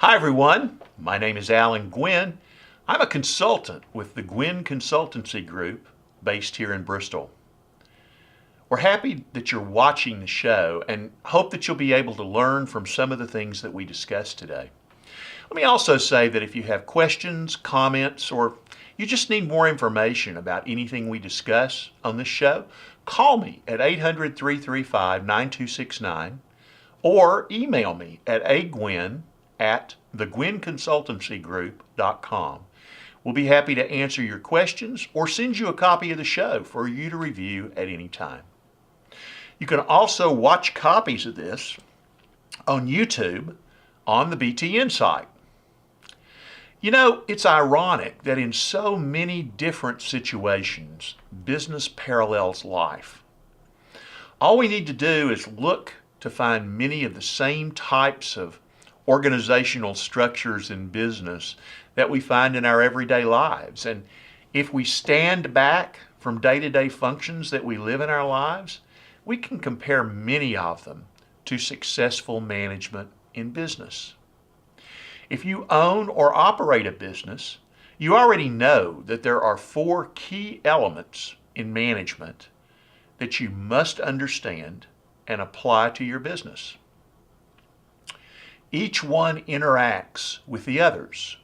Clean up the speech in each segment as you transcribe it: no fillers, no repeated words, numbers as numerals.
Hi everyone, my name is Alan Gwynn. I'm a consultant with the Gwynn Consultancy Group based here in Bristol. We're happy that you're watching the show and hope that you'll be able to learn from some of the things that we discussed today. Let me also say that if you have questions, comments, or you just need more information about anything we discuss on this show, call me at 800-335-9269 or email me at agwynn@thegwynnconsultancygroup.com. We'll be happy to answer your questions or send you a copy of the show for you to review at any time. You can also watch copies of this on YouTube on the BTN site. You know, it's ironic that in so many different situations, business parallels life. All we need to do is look to find many of the same types of organizational structures in business that we find in our everyday lives. And if we stand back from day-to-day functions that we live in our lives, we can compare many of them to successful management in business. If you own or operate a business, you already know that there are 4 key elements in management that you must understand and apply to your business. Each one interacts with the others.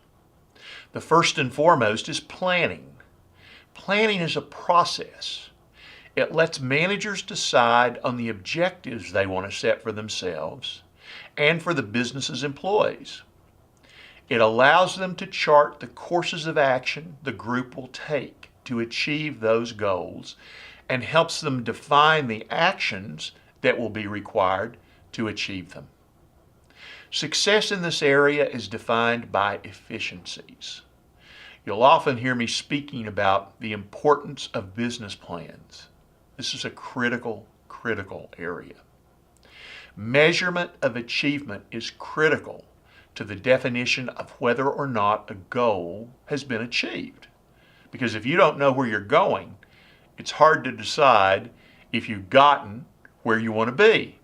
The first and foremost is planning. Planning is a process. It lets managers decide on the objectives they want to set for themselves and for the business's employees. It allows them to chart the courses of action the group will take to achieve those goals and helps them define the actions that will be required to achieve them. Success in this area is defined by efficiencies. You'll often hear me speaking about the importance of business plans. This is a critical area. Measurement of achievement is critical to the definition of whether or not a goal has been achieved. Because if you don't know where you're going, it's hard to decide if you've gotten where you want to be.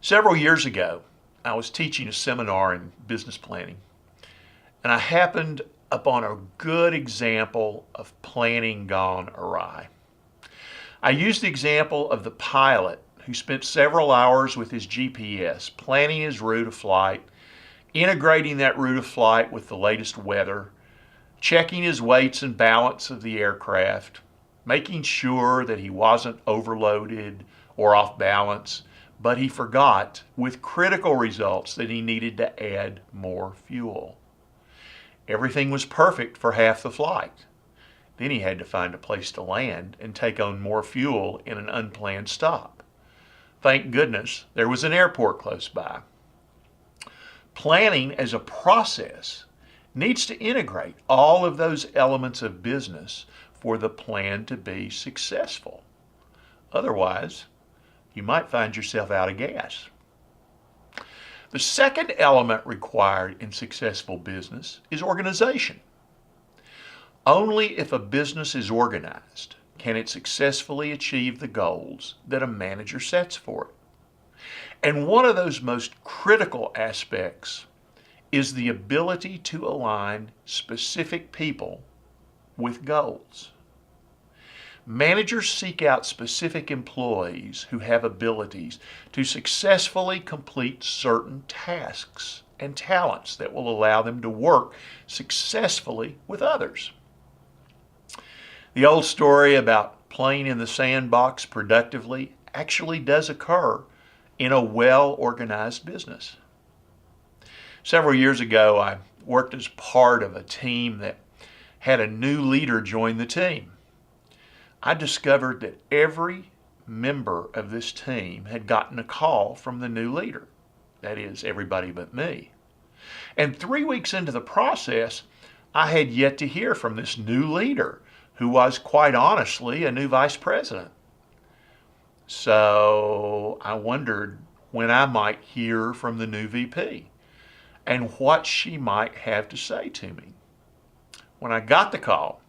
Several years ago, I was teaching a seminar in business planning, and I happened upon a good example of planning gone awry. I used the example of the pilot who spent several hours with his GPS planning his route of flight, integrating that route of flight with the latest weather, checking his weights and balance of the aircraft, making sure that he wasn't overloaded or off balance, but he forgot with critical results that he needed to add more fuel. Everything was perfect for half the flight. Then he had to find a place to land and take on more fuel in an unplanned stop. Thank goodness there was an airport close by. Planning as a process needs to integrate all of those elements of business for the plan to be successful. Otherwise, you might find yourself out of gas. The second element required in successful business is organization. Only if a business is organized can it successfully achieve the goals that a manager sets for it. And one of those most critical aspects is the ability to align specific people with goals. Managers seek out specific employees who have abilities to successfully complete certain tasks and talents that will allow them to work successfully with others. The old story about playing in the sandbox productively actually does occur in a well-organized business. Several years ago, I worked as part of a team that had a new leader join the team. I discovered that every member of this team had gotten a call from the new leader. That is, everybody but me. And 3 weeks into the process, I had yet to hear from this new leader, who was quite honestly a new vice president. So I wondered when I might hear from the new VP and what she might have to say to me. When I got the call,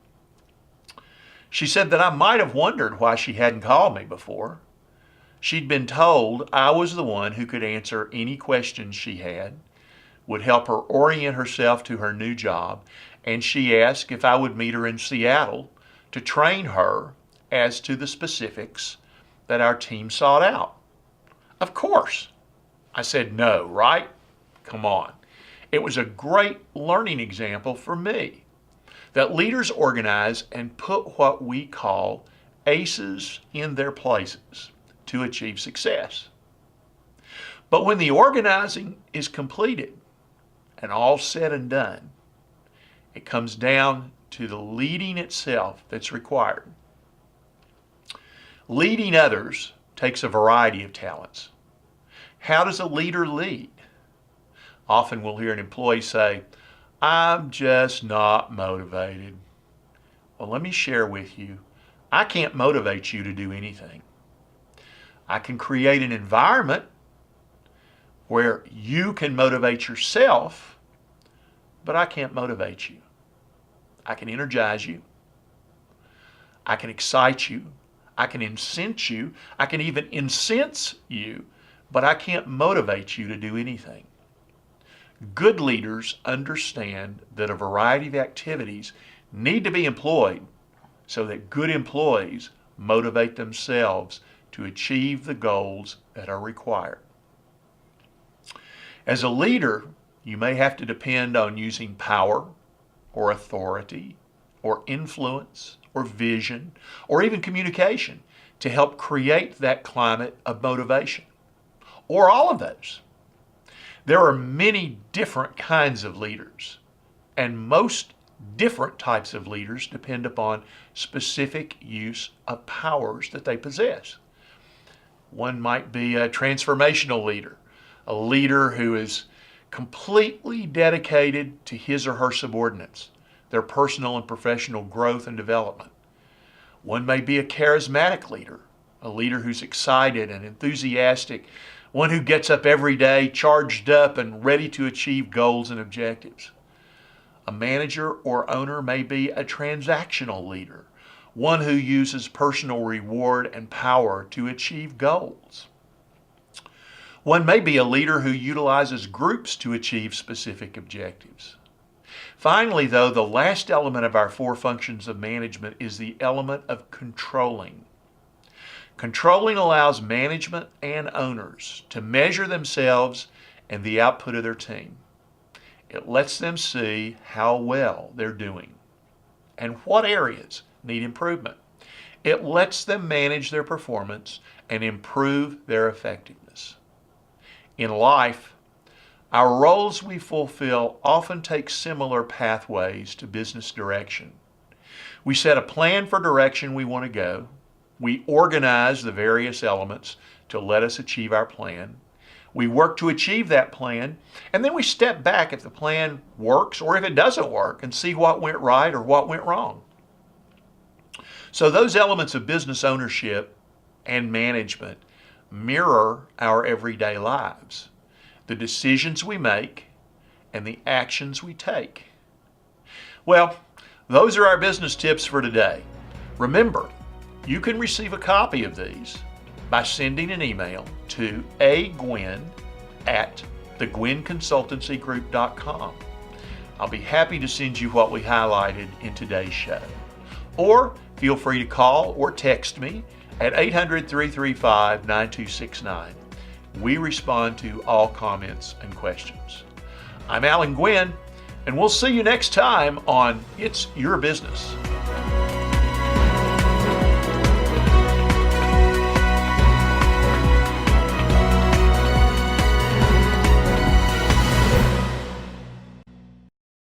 she said that I might have wondered why she hadn't called me before. She'd been told I was the one who could answer any questions she had would help her orient herself to her new job, and she asked if I would meet her in Seattle to train her as to the specifics that our team sought out. Of course. I said no, right? Come on. It was a great learning example for me that leaders organize and put what we call aces in their places to achieve success. But when the organizing is completed and all said and done, it comes down to the leading itself that's required. Leading others takes a variety of talents. How does a leader lead? Often we'll hear an employee say, "I'm just not motivated." Well, let me share with you, I can't motivate you to do anything. I can create an environment where you can motivate yourself, but I can't motivate you. I can energize you. I can excite you. I can incense you. I can even incense you, but I can't motivate you to do anything. Good leaders understand that a variety of activities need to be employed so that good employees motivate themselves to achieve the goals that are required. As a leader, you may have to depend on using power or authority or influence or vision or even communication to help create that climate of motivation, or all of those. There are many different kinds of leaders, and most different types of leaders depend upon specific use of powers that they possess. One might be a transformational leader, a leader who is completely dedicated to his or her subordinates, their personal and professional growth and development. One may be a charismatic leader, a leader who's excited and enthusiastic, one who gets up every day charged up and ready to achieve goals and objectives. A manager or owner may be a transactional leader, one who uses personal reward and power to achieve goals. One may be a leader who utilizes groups to achieve specific objectives. Finally, though, the last element of our four functions of management is the element of controlling. Controlling allows management and owners to measure themselves and the output of their team. It lets them see how well they're doing and what areas need improvement. It lets them manage their performance and improve their effectiveness. In life, our roles we fulfill often take similar pathways to business direction. We set a plan for direction we want to go. We organize the various elements to let us achieve our plan. We work to achieve that plan, and then we step back if the plan works or if it doesn't work and see what went right or what went wrong. So those elements of business ownership and management mirror our everyday lives, the decisions we make and the actions we take. Well, those are our business tips for today. Remember, you can receive a copy of these by sending an email to agwin@thegwinconsultancygroup.com. I'll be happy to send you what we highlighted in today's show. Or feel free to call or text me at 800-335-9269. We respond to all comments and questions. I'm Alan Gwin, and we'll see you next time on It's Your Business.